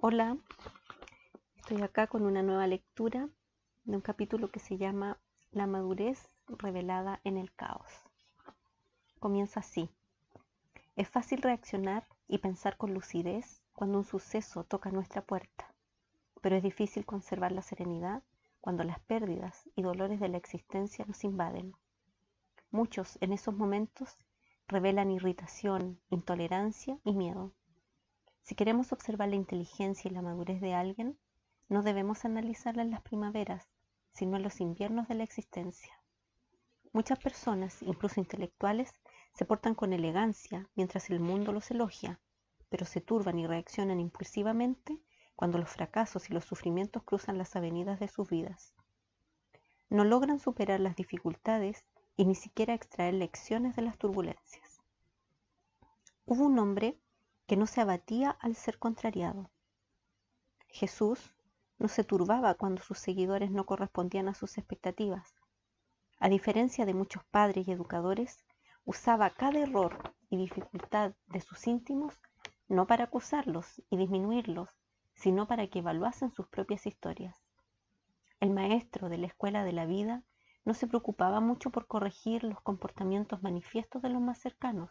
Hola, estoy acá con una nueva lectura de un capítulo que se llama La madurez revelada en el caos. Comienza así. Es fácil reaccionar y pensar con lucidez cuando un suceso toca nuestra puerta, pero es difícil conservar la serenidad cuando las pérdidas y dolores de la existencia nos invaden. Muchos en esos momentos revelan irritación, intolerancia y miedo. Si queremos observar la inteligencia y la madurez de alguien, no debemos analizarla en las primaveras, sino en los inviernos de la existencia. Muchas personas, incluso intelectuales, se portan con elegancia mientras el mundo los elogia, pero se turban y reaccionan impulsivamente cuando los fracasos y los sufrimientos cruzan las avenidas de sus vidas. No logran superar las dificultades y ni siquiera extraer lecciones de las turbulencias. Hubo un hombre que no se abatía al ser contrariado. Jesús no se turbaba cuando sus seguidores no correspondían a sus expectativas. A diferencia de muchos padres y educadores, usaba cada error y dificultad de sus íntimos no para acusarlos y disminuirlos, sino para que evaluasen sus propias historias. El maestro de la escuela de la vida no se preocupaba mucho por corregir los comportamientos manifiestos de los más cercanos,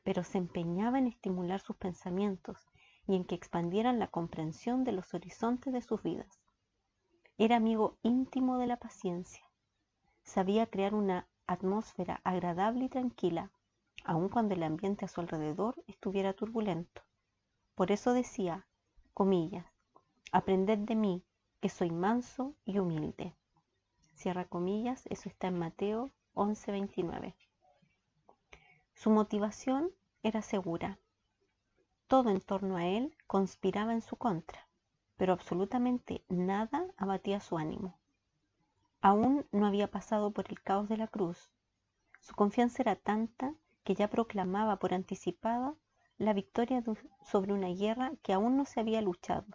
pero se empeñaba en estimular sus pensamientos y en que expandieran la comprensión de los horizontes de sus vidas. Era amigo íntimo de la paciencia. Sabía crear una atmósfera agradable y tranquila, aun cuando el ambiente a su alrededor estuviera turbulento. Por eso decía, comillas, aprended de mí, que soy manso y humilde. Cierra comillas, eso está en Mateo 11:29. Su motivación era segura. Todo en torno a él conspiraba en su contra, pero absolutamente nada abatía su ánimo. Aún no había pasado por el caos de la cruz. Su confianza era tanta que ya proclamaba por anticipada la victoria sobre una guerra que aún no se había luchado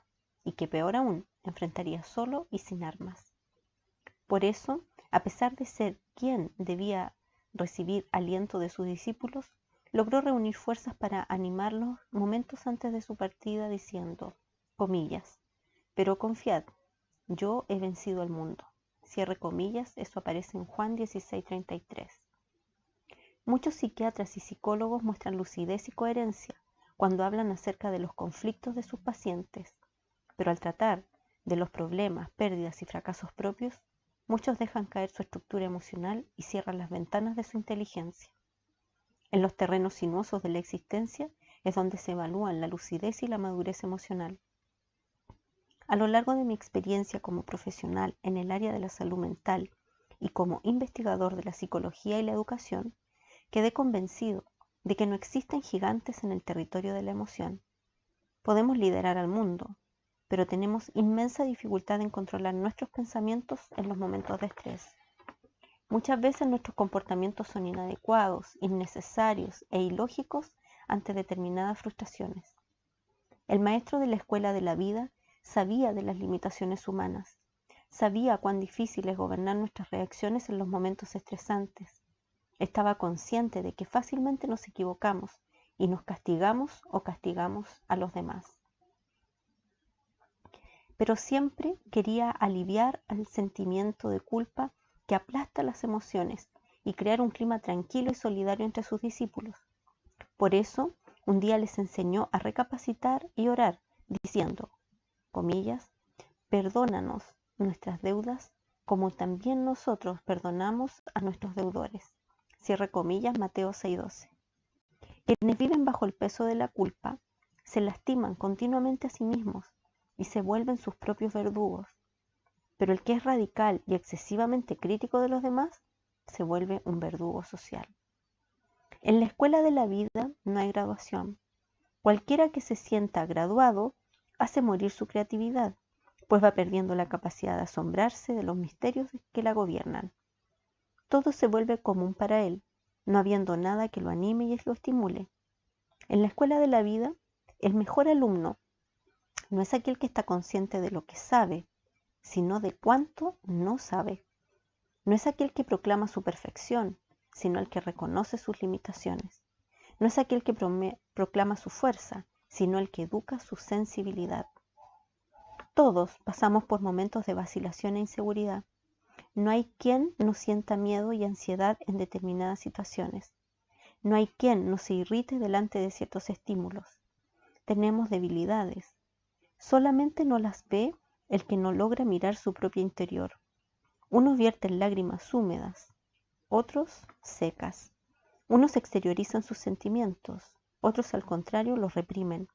y que, peor aún, enfrentaría solo y sin armas. Por eso, a pesar de ser quien debía recibir aliento de sus discípulos, logró reunir fuerzas para animarlos momentos antes de su partida diciendo, comillas, pero confiad, yo he vencido al mundo. Cierre comillas, eso aparece en Juan 16:33. Muchos psiquiatras y psicólogos muestran lucidez y coherencia cuando hablan acerca de los conflictos de sus pacientes, pero al tratar de los problemas, pérdidas y fracasos propios, muchos dejan caer su estructura emocional y cierran las ventanas de su inteligencia. En los terrenos sinuosos de la existencia es donde se evalúan la lucidez y la madurez emocional. A lo largo de mi experiencia como profesional en el área de la salud mental y como investigador de la psicología y la educación, quedé convencido de que no existen gigantes en el territorio de la emoción. Podemos liderar al mundo, pero tenemos inmensa dificultad en controlar nuestros pensamientos en los momentos de estrés. Muchas veces nuestros comportamientos son inadecuados, innecesarios e ilógicos ante determinadas frustraciones. El maestro de la escuela de la vida sabía de las limitaciones humanas, sabía cuán difícil es gobernar nuestras reacciones en los momentos estresantes. Estaba consciente de que fácilmente nos equivocamos y nos castigamos o castigamos a los demás. Pero siempre quería aliviar el sentimiento de culpa que aplasta las emociones y crear un clima tranquilo y solidario entre sus discípulos. Por eso, un día les enseñó a recapacitar y orar, diciendo, comillas, perdónanos nuestras deudas como también nosotros perdonamos a nuestros deudores. Cierre comillas, Mateo 6:12. Quienes viven bajo el peso de la culpa se lastiman continuamente a sí mismos y se vuelven sus propios verdugos. Pero el que es radical y excesivamente crítico de los demás se vuelve un verdugo social. En la escuela de la vida no hay graduación. Cualquiera que se sienta graduado hace morir su creatividad, pues va perdiendo la capacidad de asombrarse de los misterios que la gobiernan. Todo se vuelve común para él, no habiendo nada que lo anime y lo estimule. En la escuela de la vida, el mejor alumno no es aquel que está consciente de lo que sabe, sino de cuánto no sabe. No es aquel que proclama su perfección, sino el que reconoce sus limitaciones. No es aquel que proclama su fuerza, sino el que educa su sensibilidad. Todos pasamos por momentos de vacilación e inseguridad. No hay quien no sienta miedo y ansiedad en determinadas situaciones. No hay quien no se irrite delante de ciertos estímulos. Tenemos debilidades. Solamente no las ve el que no logra mirar su propio interior. Unos vierten lágrimas húmedas, otros secas. Unos exteriorizan sus sentimientos, otros al contrario los reprimen.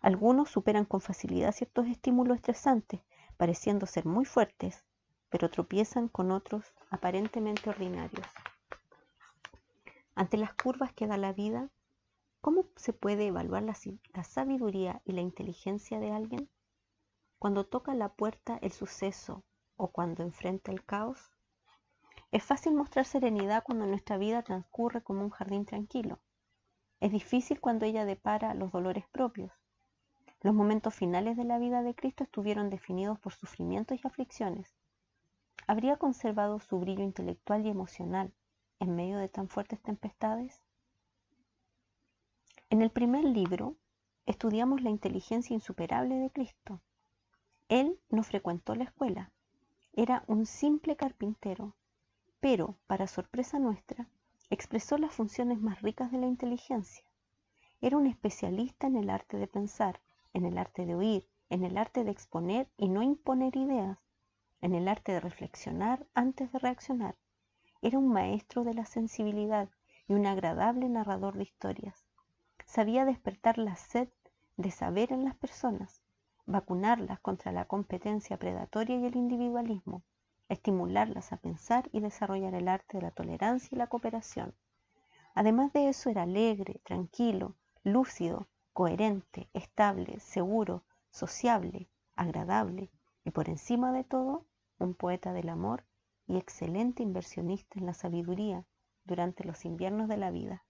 Algunos superan con facilidad ciertos estímulos estresantes, pareciendo ser muy fuertes, pero tropiezan con otros aparentemente ordinarios. Ante las curvas que da la vida, ¿cómo se puede evaluar la sabiduría y la inteligencia de alguien? Cuando toca la puerta el suceso o cuando enfrenta el caos. Es fácil mostrar serenidad cuando nuestra vida transcurre como un jardín tranquilo. Es difícil cuando ella depara los dolores propios. Los momentos finales de la vida de Cristo estuvieron definidos por sufrimientos y aflicciones. ¿Habría conservado su brillo intelectual y emocional en medio de tan fuertes tempestades? En el primer libro estudiamos la inteligencia insuperable de Cristo. Él no frecuentó la escuela, era un simple carpintero, pero, para sorpresa nuestra, expresó las funciones más ricas de la inteligencia. Era un especialista en el arte de pensar, en el arte de oír, en el arte de exponer y no imponer ideas, en el arte de reflexionar antes de reaccionar. Era un maestro de la sensibilidad y un agradable narrador de historias. Sabía despertar la sed de saber en las personas, vacunarlas contra la competencia predatoria y el individualismo, estimularlas a pensar y desarrollar el arte de la tolerancia y la cooperación. Además de eso, era alegre, tranquilo, lúcido, coherente, estable, seguro, sociable, agradable y, por encima de todo, un poeta del amor y excelente inversionista en la sabiduría durante los inviernos de la vida.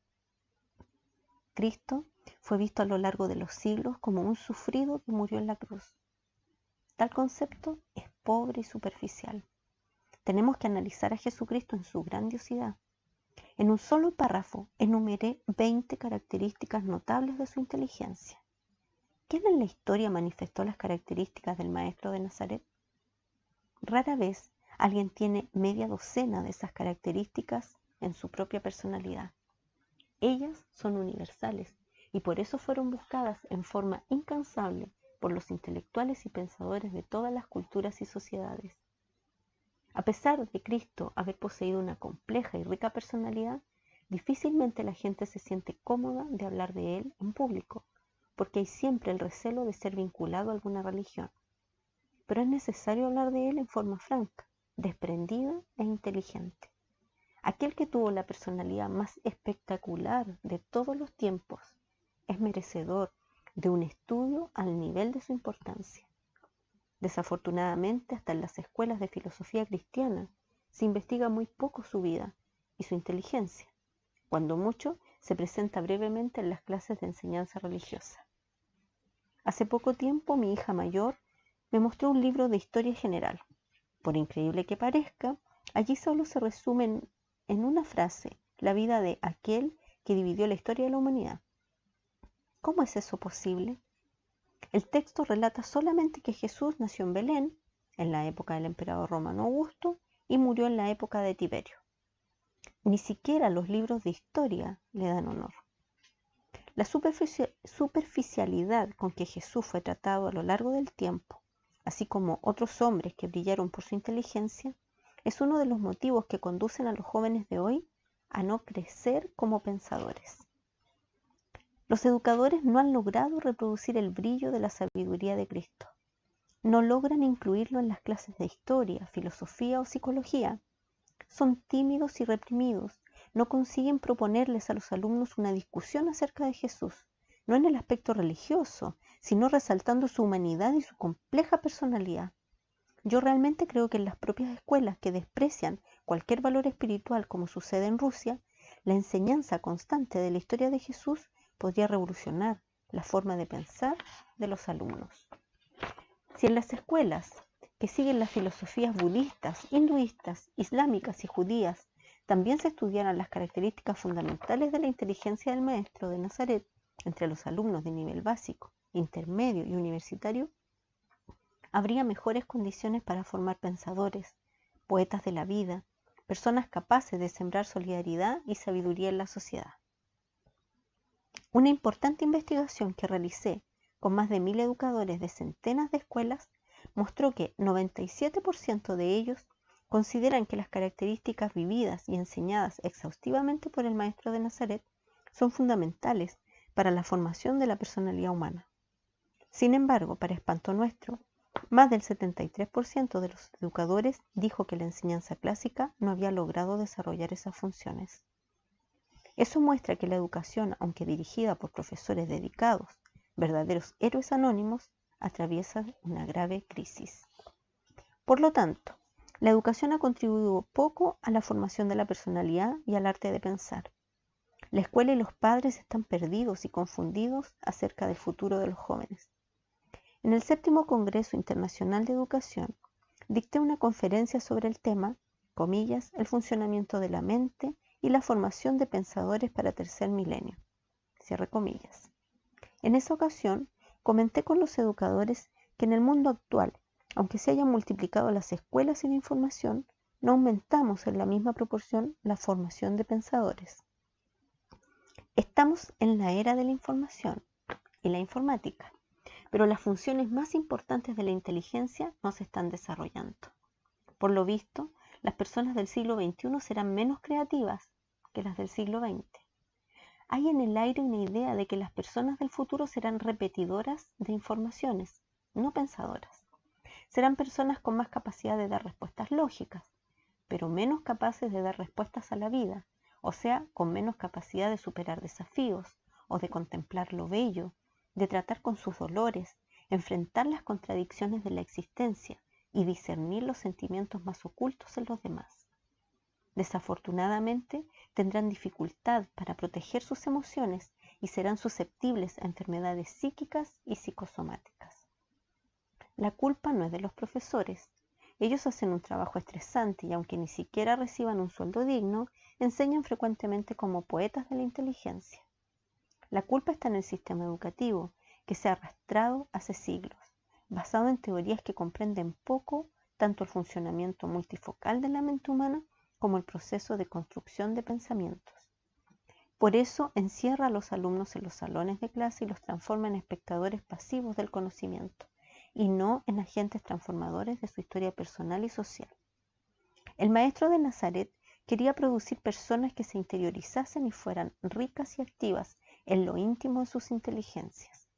Cristo fue visto a lo largo de los siglos como un sufrido que murió en la cruz. Tal concepto es pobre y superficial. Tenemos que analizar a Jesucristo en su grandiosidad. En un solo párrafo enumeré 20 características notables de su inteligencia. ¿Quién en la historia manifestó las características del Maestro de Nazaret? Rara vez alguien tiene media docena de esas características en su propia personalidad. Ellas son universales y por eso fueron buscadas en forma incansable por los intelectuales y pensadores de todas las culturas y sociedades. A pesar de Cristo haber poseído una compleja y rica personalidad, difícilmente la gente se siente cómoda de hablar de él en público, porque hay siempre el recelo de ser vinculado a alguna religión. Pero es necesario hablar de él en forma franca, desprendida e inteligente. Aquel que tuvo la personalidad más espectacular de todos los tiempos es merecedor de un estudio al nivel de su importancia. Desafortunadamente, hasta en las escuelas de filosofía cristiana se investiga muy poco su vida y su inteligencia. Cuando mucho, se presenta brevemente en las clases de enseñanza religiosa. Hace poco tiempo, mi hija mayor me mostró un libro de historia general. Por increíble que parezca, allí solo se resumen en una frase la vida de aquel que dividió la historia de la humanidad. ¿Cómo es eso posible? El texto relata solamente que Jesús nació en Belén, en la época del emperador romano Augusto, y murió en la época de Tiberio. Ni siquiera los libros de historia le dan honor. La superficialidad con que Jesús fue tratado a lo largo del tiempo, así como otros hombres que brillaron por su inteligencia, es uno de los motivos que conducen a los jóvenes de hoy a no crecer como pensadores. Los educadores no han logrado reproducir el brillo de la sabiduría de Cristo. No logran incluirlo en las clases de historia, filosofía o psicología. Son tímidos y reprimidos. No consiguen proponerles a los alumnos una discusión acerca de Jesús, no en el aspecto religioso, sino resaltando su humanidad y su compleja personalidad. Yo realmente creo que en las propias escuelas que desprecian cualquier valor espiritual, como sucede en Rusia, la enseñanza constante de la historia de Jesús podría revolucionar la forma de pensar de los alumnos. Si en las escuelas que siguen las filosofías budistas, hinduistas, islámicas y judías también se estudiaran las características fundamentales de la inteligencia del Maestro de Nazaret entre los alumnos de nivel básico, intermedio y universitario, habría mejores condiciones para formar pensadores, poetas de la vida, personas capaces de sembrar solidaridad y sabiduría en la sociedad. Una importante investigación que realicé con más de 1000 educadores de centenas de escuelas mostró que 97% de ellos consideran que las características vividas y enseñadas exhaustivamente por el maestro de Nazaret son fundamentales para la formación de la personalidad humana. Sin embargo, para espanto nuestro, más del 73% de los educadores dijo que la enseñanza clásica no había logrado desarrollar esas funciones. Eso muestra que la educación, aunque dirigida por profesores dedicados, verdaderos héroes anónimos, atraviesa una grave crisis. Por lo tanto, la educación ha contribuido poco a la formación de la personalidad y al arte de pensar. La escuela y los padres están perdidos y confundidos acerca del futuro de los jóvenes. En el 7º Congreso Internacional de Educación, dicté una conferencia sobre el tema, comillas, el funcionamiento de la mente y la formación de pensadores para tercer milenio, cierre comillas. En esa ocasión, comenté con los educadores que en el mundo actual, aunque se hayan multiplicado las escuelas y la información, no aumentamos en la misma proporción la formación de pensadores. Estamos en la era de la información y la informática, pero las funciones más importantes de la inteligencia no se están desarrollando. Por lo visto, las personas del siglo XXI serán menos creativas que las del siglo XX. Hay en el aire una idea de que las personas del futuro serán repetidoras de informaciones, no pensadoras. Serán personas con más capacidad de dar respuestas lógicas, pero menos capaces de dar respuestas a la vida, o sea, con menos capacidad de superar desafíos o de contemplar lo bello, de tratar con sus dolores, enfrentar las contradicciones de la existencia y discernir los sentimientos más ocultos en los demás. Desafortunadamente, tendrán dificultad para proteger sus emociones y serán susceptibles a enfermedades psíquicas y psicosomáticas. La culpa no es de los profesores. Ellos hacen un trabajo estresante y aunque ni siquiera reciban un sueldo digno, enseñan frecuentemente como poetas de la inteligencia. La culpa está en el sistema educativo, que se ha arrastrado hace siglos, basado en teorías que comprenden poco tanto el funcionamiento multifocal de la mente humana como el proceso de construcción de pensamientos. Por eso encierra a los alumnos en los salones de clase y los transforma en espectadores pasivos del conocimiento, y no en agentes transformadores de su historia personal y social. El maestro de Nazaret quería producir personas que se interiorizasen y fueran ricas y activas en lo íntimo de sus inteligencias.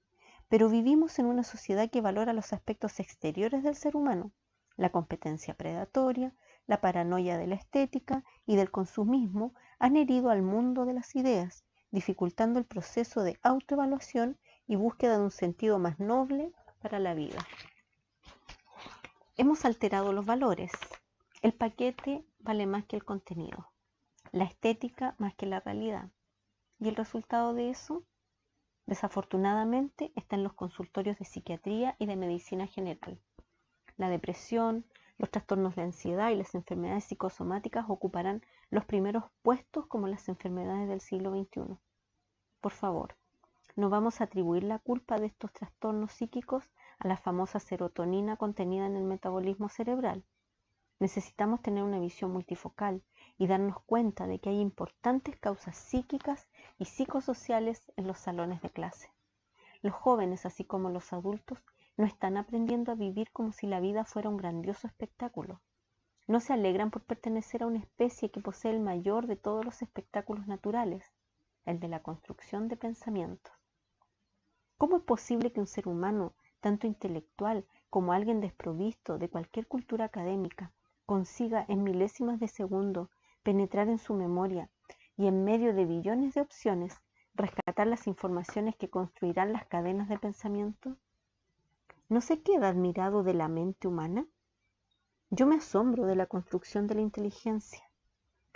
Pero vivimos en una sociedad que valora los aspectos exteriores del ser humano, la competencia predatoria, la paranoia de la estética y del consumismo han herido al mundo de las ideas, dificultando el proceso de autoevaluación y búsqueda de un sentido más noble para la vida. Hemos alterado los valores. El paquete vale más que el contenido, la estética más que la realidad. ¿Y el resultado de eso? Desafortunadamente está en los consultorios de psiquiatría y de medicina general. La depresión, los trastornos de ansiedad y las enfermedades psicosomáticas ocuparán los primeros puestos como las enfermedades del siglo XXI. Por favor, no vamos a atribuir la culpa de estos trastornos psíquicos a la famosa serotonina contenida en el metabolismo cerebral. Necesitamos tener una visión multifocal y darnos cuenta de que hay importantes causas psíquicas y psicosociales en los salones de clase. Los jóvenes, así como los adultos, no están aprendiendo a vivir como si la vida fuera un grandioso espectáculo. No se alegran por pertenecer a una especie que posee el mayor de todos los espectáculos naturales, el de la construcción de pensamientos. ¿Cómo es posible que un ser humano, tanto intelectual como alguien desprovisto de cualquier cultura académica, consiga en milésimas de segundo penetrar en su memoria y en medio de billones de opciones rescatar las informaciones que construirán las cadenas de pensamiento? ¿No se queda admirado de la mente humana? Yo me asombro de la construcción de la inteligencia.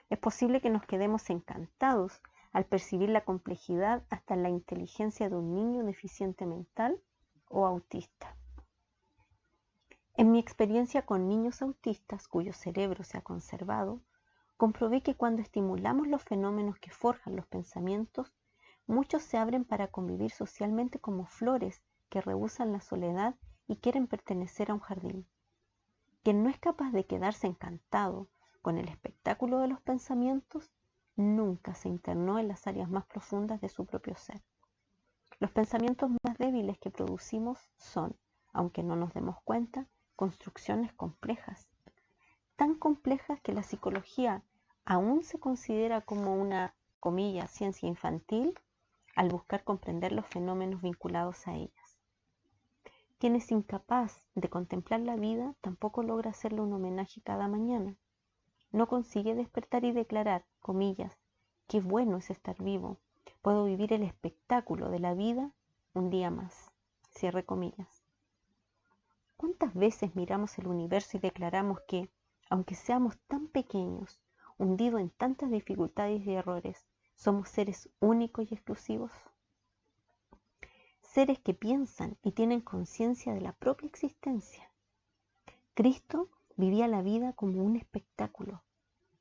Es posible que nos quedemos encantados al percibir la complejidad hasta en la inteligencia de un niño deficiente mental o autista. En mi experiencia con niños autistas cuyo cerebro se ha conservado, comprobé que cuando estimulamos los fenómenos que forjan los pensamientos, muchos se abren para convivir socialmente como flores que rehúsan la soledad y quieren pertenecer a un jardín. Quien no es capaz de quedarse encantado con el espectáculo de los pensamientos, nunca se internó en las áreas más profundas de su propio ser. Los pensamientos más débiles que producimos son, aunque no nos demos cuenta, construcciones complejas, tan complejas que la psicología aún se considera como una, comillas, ciencia infantil al buscar comprender los fenómenos vinculados a ellas. Quien es incapaz de contemplar la vida tampoco logra hacerle un homenaje cada mañana. No consigue despertar y declarar, comillas, qué bueno es estar vivo, puedo vivir el espectáculo de la vida un día más, cierre comillas. ¿Cuántas veces miramos el universo y declaramos que, aunque seamos tan pequeños, hundidos en tantas dificultades y errores, somos seres únicos y exclusivos? Seres que piensan y tienen conciencia de la propia existencia. Cristo vivía la vida como un espectáculo.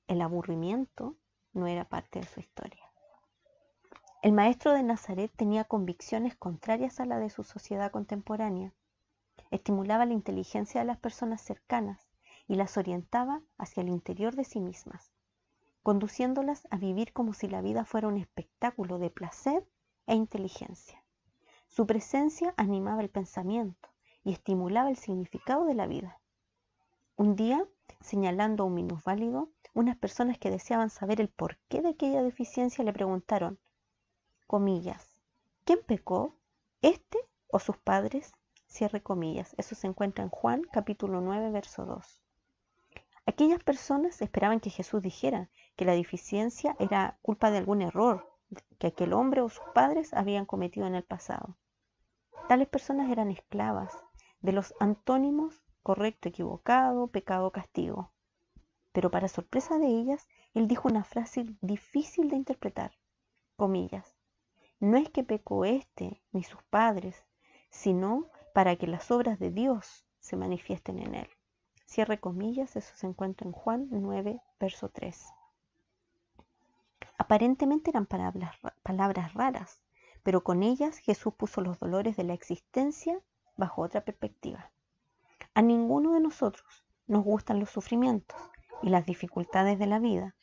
El aburrimiento no era parte de su historia. El maestro de Nazaret tenía convicciones contrarias a la de su sociedad contemporánea. Estimulaba la inteligencia de las personas cercanas y las orientaba hacia el interior de sí mismas, conduciéndolas a vivir como si la vida fuera un espectáculo de placer e inteligencia. Su presencia animaba el pensamiento y estimulaba el significado de la vida. Un día, señalando a un minusválido, unas personas que deseaban saber el porqué de aquella deficiencia le preguntaron, comillas, ¿quién pecó? ¿Este o sus padres? Cierre comillas. Eso se encuentra en Juan capítulo 9, verso 2. Aquellas personas esperaban que Jesús dijera que la deficiencia era culpa de algún error que aquel hombre o sus padres habían cometido en el pasado. Tales personas eran esclavas de los antónimos correcto, equivocado, pecado, castigo. Pero para sorpresa de ellas, él dijo una frase difícil de interpretar, comillas, no es que pecó este ni sus padres, sino para que las obras de Dios se manifiesten en él. Cierre comillas, eso se encuentra en Juan 9, verso 3. Aparentemente eran palabras raras, pero con ellas Jesús puso los dolores de la existencia bajo otra perspectiva. A ninguno de nosotros nos gustan los sufrimientos y las dificultades de la vida.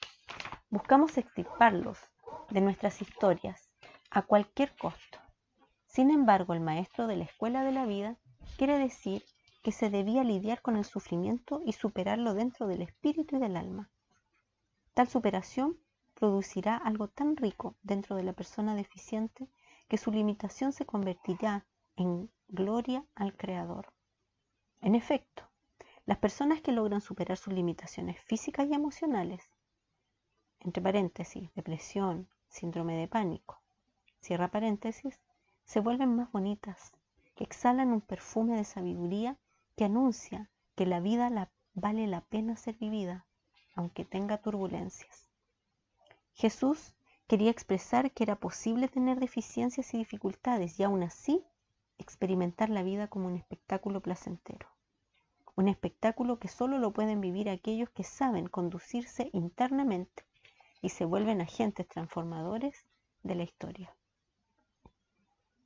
Buscamos extirparlos de nuestras historias a cualquier costo. Sin embargo, el maestro de la escuela de la vida quiere decir que se debía lidiar con el sufrimiento y superarlo dentro del espíritu y del alma. Tal superación producirá algo tan rico dentro de la persona deficiente que su limitación se convertirá en gloria al Creador. En efecto, las personas que logran superar sus limitaciones físicas y emocionales, entre paréntesis, depresión, síndrome de pánico, cierra paréntesis, se vuelven más bonitas, exhalan un perfume de sabiduría que anuncia que la vida vale la pena ser vivida, aunque tenga turbulencias. Jesús quería expresar que era posible tener deficiencias y dificultades y aún así experimentar la vida como un espectáculo placentero. Un espectáculo que solo lo pueden vivir aquellos que saben conducirse internamente y se vuelven agentes transformadores de la historia.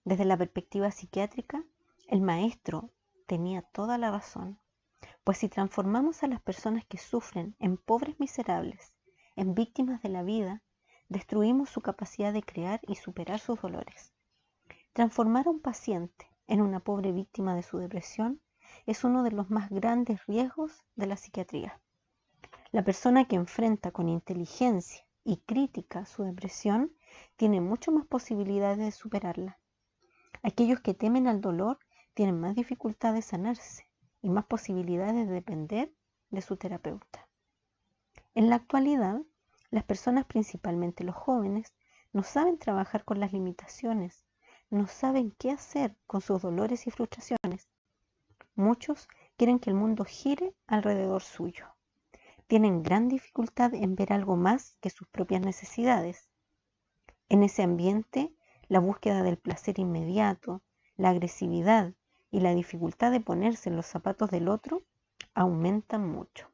Desde la perspectiva psiquiátrica, el maestro tenía toda la razón, pues si transformamos a las personas que sufren en pobres miserables, en víctimas de la vida, destruimos su capacidad de crear y superar sus dolores. Transformar a un paciente en una pobre víctima de su depresión es uno de los más grandes riesgos de la psiquiatría. La persona que enfrenta con inteligencia y crítica su depresión tiene mucho más posibilidades de superarla. Aquellos que temen al dolor tienen más dificultad de sanarse y más posibilidades de depender de su terapeuta. En la actualidad, las personas, principalmente los jóvenes, no saben trabajar con las limitaciones, no saben qué hacer con sus dolores y frustraciones. Muchos quieren que el mundo gire alrededor suyo. Tienen gran dificultad en ver algo más que sus propias necesidades. En ese ambiente, la búsqueda del placer inmediato, la agresividad y la dificultad de ponerse en los zapatos del otro aumentan mucho.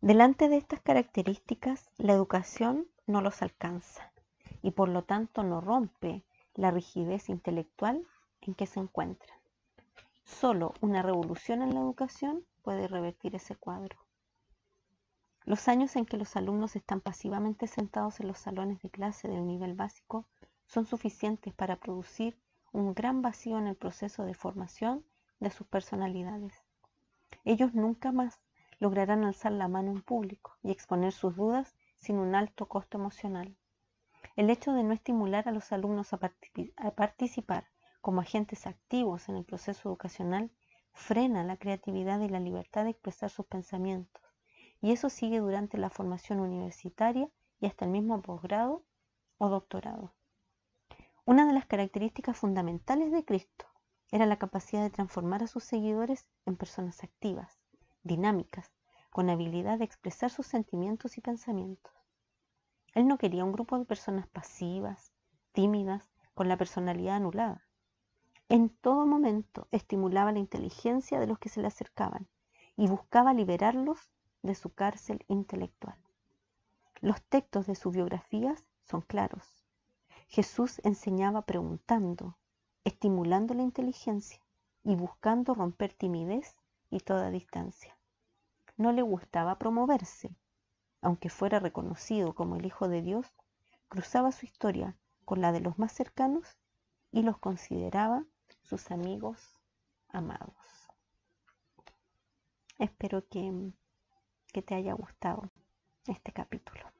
Delante de estas características, la educación no los alcanza y por lo tanto no rompe la rigidez intelectual en que se encuentran. Solo una revolución en la educación puede revertir ese cuadro. Los años en que los alumnos están pasivamente sentados en los salones de clase del nivel básico son suficientes para producir un gran vacío en el proceso de formación de sus personalidades. Ellos nunca más lograrán alzar la mano en público y exponer sus dudas sin un alto costo emocional. El hecho de no estimular a los alumnos a participar como agentes activos en el proceso educacional frena la creatividad y la libertad de expresar sus pensamientos, y eso sigue durante la formación universitaria y hasta el mismo posgrado o doctorado. Una de las características fundamentales de Cristo era la capacidad de transformar a sus seguidores en personas activas, dinámicas, con habilidad de expresar sus sentimientos y pensamientos. Él no quería un grupo de personas pasivas, tímidas, con la personalidad anulada. En todo momento estimulaba la inteligencia de los que se le acercaban y buscaba liberarlos de su cárcel intelectual. Los textos de sus biografías son claros. Jesús enseñaba preguntando, estimulando la inteligencia y buscando romper timidez y toda distancia. No le gustaba promoverse. Aunque fuera reconocido como el Hijo de Dios, cruzaba su historia con la de los más cercanos y los consideraba sus amigos amados. Espero que te haya gustado este capítulo.